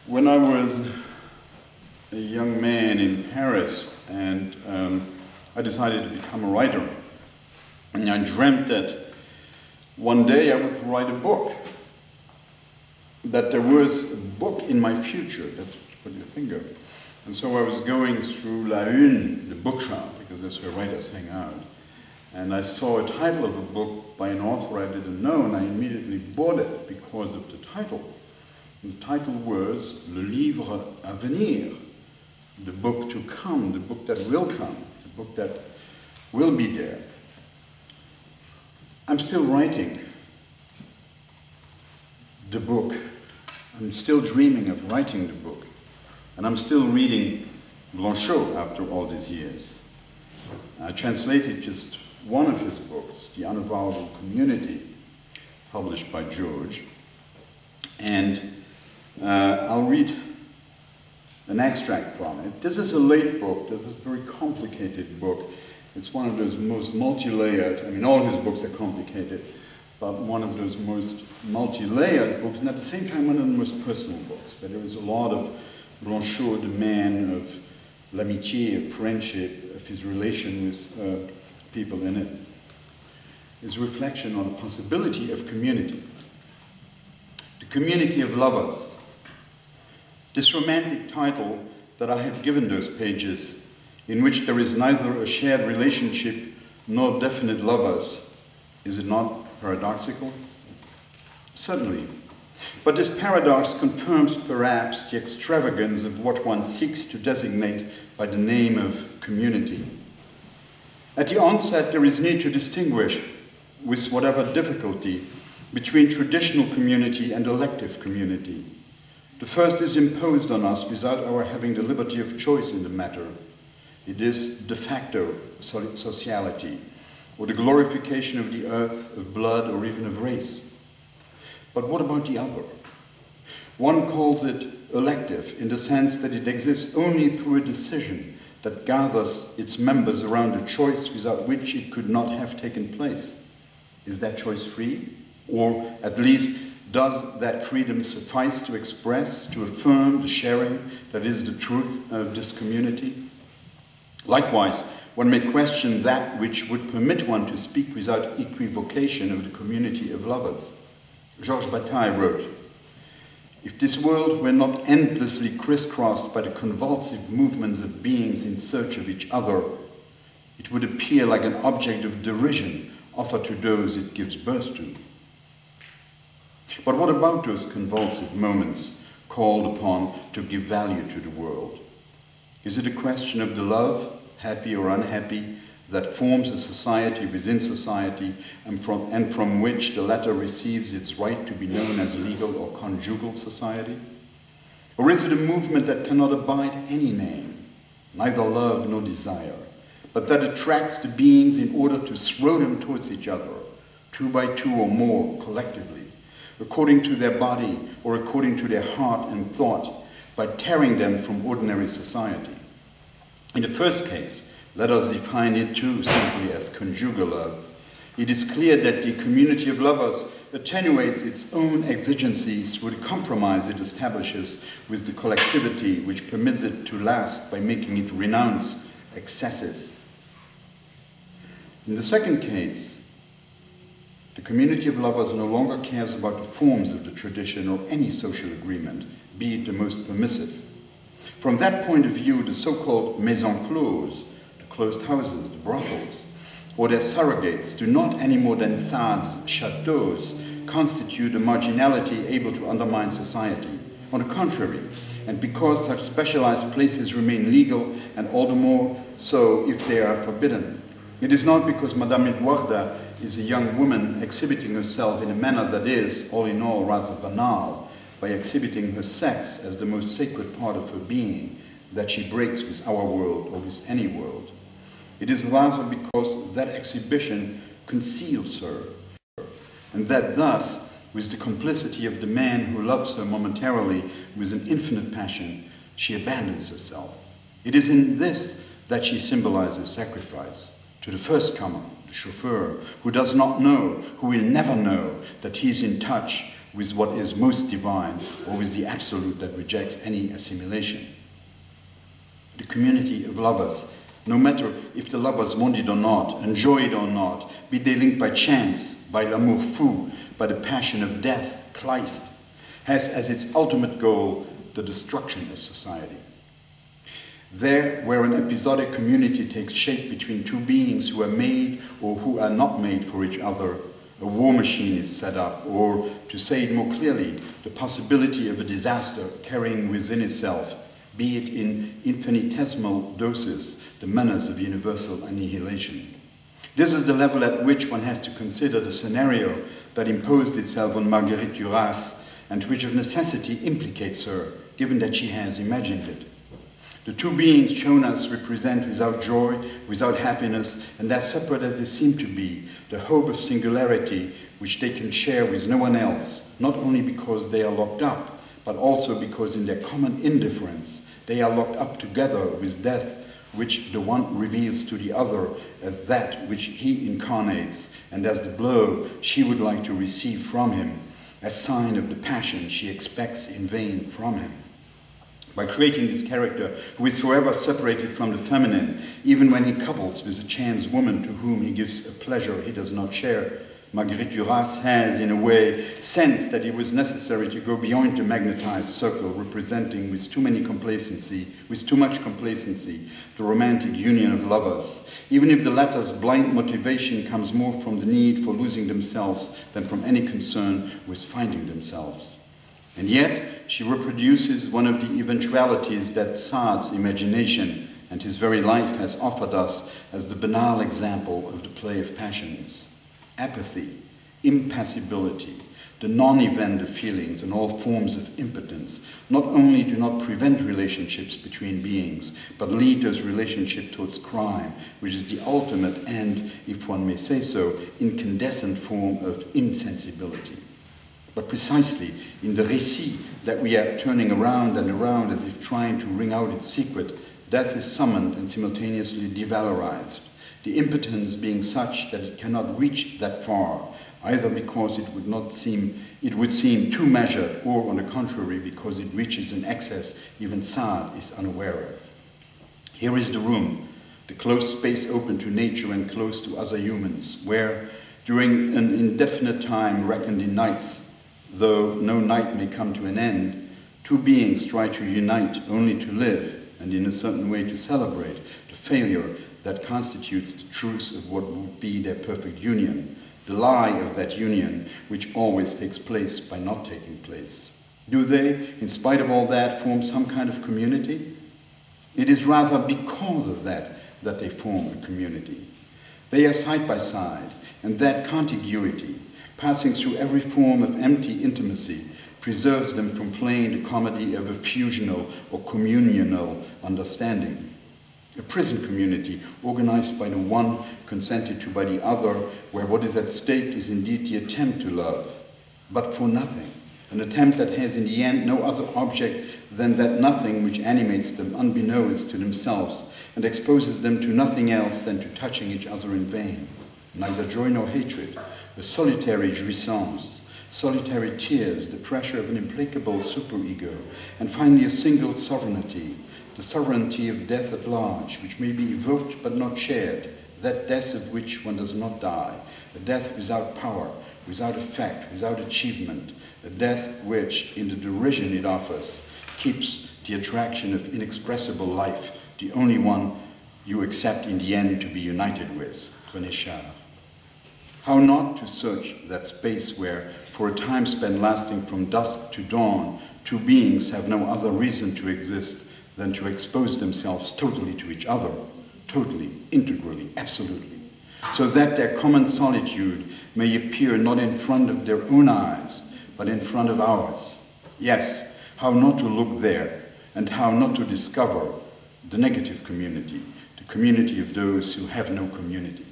When I was a young man in Paris and I decided to become a writer, and I dreamt that one day I would write a book, that there was a book in my future. That's what you think of. And so I was going through La Une, the bookshop, because that's where writers hang out, and I saw a title of a book by an author I didn't know, and I immediately bought it because of the title. And the title was Le Livre à Venir, the book to come, the book that will come, the book that will be there. I'm still writing the book. I'm still dreaming of writing the book. And I'm still reading Blanchot after all these years. I translated just one of his books, The Unavowable Community, published by George. And I'll read an extract from it. This is a late book. This is a very complicated book. It's one of those most multi-layered, I mean, all his books are complicated, but one of those most multi-layered books, and at the same time one of the most personal books. But there is a lot of Blanchot, the man, of l'amitié, of friendship, of his relation with people in it. His reflection on the possibility of community. The community of lovers. This romantic title that I have given those pages, in which there is neither a shared relationship nor definite lovers, is it not paradoxical? Certainly. But this paradox confirms perhaps the extravagance of what one seeks to designate by the name of community. At the onset, there is need to distinguish, with whatever difficulty, between traditional community and elective community. The first is imposed on us without our having the liberty of choice in the matter. It is de facto sociality, or the glorification of the earth, of blood, or even of race. But what about the other? One calls it elective in the sense that it exists only through a decision that gathers its members around a choice without which it could not have taken place. Is that choice free? Or at least, does that freedom suffice to express, to affirm the sharing that is the truth of this community? Likewise, one may question that which would permit one to speak without equivocation of the community of lovers. Georges Bataille wrote, "If this world were not endlessly crisscrossed by the convulsive movements of beings in search of each other, it would appear like an object of derision offered to those it gives birth to." But what about those convulsive moments called upon to give value to the world? Is it a question of the love, happy or unhappy, that forms a society within society and from which the latter receives its right to be known as legal or conjugal society? Or is it a movement that cannot abide any name, neither love nor desire, but that attracts the beings in order to throw them towards each other, 2 by 2 or more collectively, according to their body or according to their heart and thought, by tearing them from ordinary society? In the first case, let us define it too simply as conjugal love. It is clear that the community of lovers attenuates its own exigencies through the compromise it establishes with the collectivity which permits it to last by making it renounce excesses. In the second case, the community of lovers no longer cares about the forms of the tradition or any social agreement, be it the most permissive. From that point of view, the so-called maisons closes, the closed houses, the brothels, or their surrogates do not any more than sades, chateaux, constitute a marginality able to undermine society. On the contrary, and because such specialized places remain legal, and all the more so if they are forbidden. It is not because Madame Eduarda is a young woman exhibiting herself in a manner that is, all in all, rather banal, by exhibiting her sex as the most sacred part of her being, that she breaks with our world or with any world. It is rather because that exhibition conceals her, and that thus, with the complicity of the man who loves her momentarily with an infinite passion, she abandons herself. It is in this that she symbolizes sacrifice to the first comer, the chauffeur, who does not know, who will never know that he is in touch with what is most divine, or with the absolute that rejects any assimilation. The community of lovers, no matter if the lovers want it or not, enjoy it or not, be they linked by chance, by l'amour fou, by the passion of death, Kleist, has as its ultimate goal the destruction of society. There, where an episodic community takes shape between two beings who are made or who are not made for each other, a war machine is set up, or, to say it more clearly, the possibility of a disaster carrying within itself, be it in infinitesimal doses, the menace of universal annihilation. This is the level at which one has to consider the scenario that imposed itself on Marguerite Duras, and which of necessity implicates her, given that she has imagined it. The two beings shown us represent, without joy, without happiness, and as separate as they seem to be, the hope of singularity which they can share with no one else, not only because they are locked up, but also because in their common indifference, they are locked up together with death, which the one reveals to the other as that which he incarnates, and as the blow she would like to receive from him, a sign of the passion she expects in vain from him. By creating this character who is forever separated from the feminine, even when he couples with a chance woman to whom he gives a pleasure he does not share, Marguerite Duras has, in a way, sensed that it was necessary to go beyond the magnetized circle representing with too much complacency, the romantic union of lovers, even if the latter's blind motivation comes more from the need for losing themselves than from any concern with finding themselves. And yet, she reproduces one of the eventualities that Sartre's imagination and his very life has offered us as the banal example of the play of passions. Apathy, impassibility, the non-event of feelings and all forms of impotence not only do not prevent relationships between beings, but lead those relationships towards crime, which is the ultimate and, if one may say so, incandescent form of insensibility. But precisely in the récit that we are turning around and around as if trying to wring out its secret, death is summoned and simultaneously devalorized, the impotence being such that it cannot reach that far, either because it would seem too measured, or on the contrary, because it reaches an excess even Sartre is unaware of. Here is the room, the close space open to nature and close to other humans, where, during an indefinite time reckoned in nights, though no night may come to an end, two beings try to unite only to live, and in a certain way to celebrate the failure that constitutes the truth of what would be their perfect union, the lie of that union which always takes place by not taking place. Do they, in spite of all that, form some kind of community? It is rather because of that that they form a community. They are side by side, and that contiguity, passing through every form of empty intimacy, preserves them from playing the comedy of a fusional or communional understanding. A prison community organized by the one, consented to by the other, where what is at stake is indeed the attempt to love, but for nothing, an attempt that has in the end no other object than that nothing which animates them unbeknownst to themselves and exposes them to nothing else than to touching each other in vain. Neither joy nor hatred, a solitary jouissance, solitary tears, the pressure of an implacable superego, and finally a single sovereignty, the sovereignty of death at large, which may be evoked but not shared, that death of which one does not die, a death without power, without effect, without achievement, a death which, in the derision it offers, keeps the attraction of inexpressible life, the only one you accept in the end to be united with. René Char. How not to search that space where, for a time span lasting from dusk to dawn, two beings have no other reason to exist than to expose themselves totally to each other, totally, integrally, absolutely, so that their common solitude may appear not in front of their own eyes, but in front of ours. Yes, how not to look there, and how not to discover the negative community, the community of those who have no community.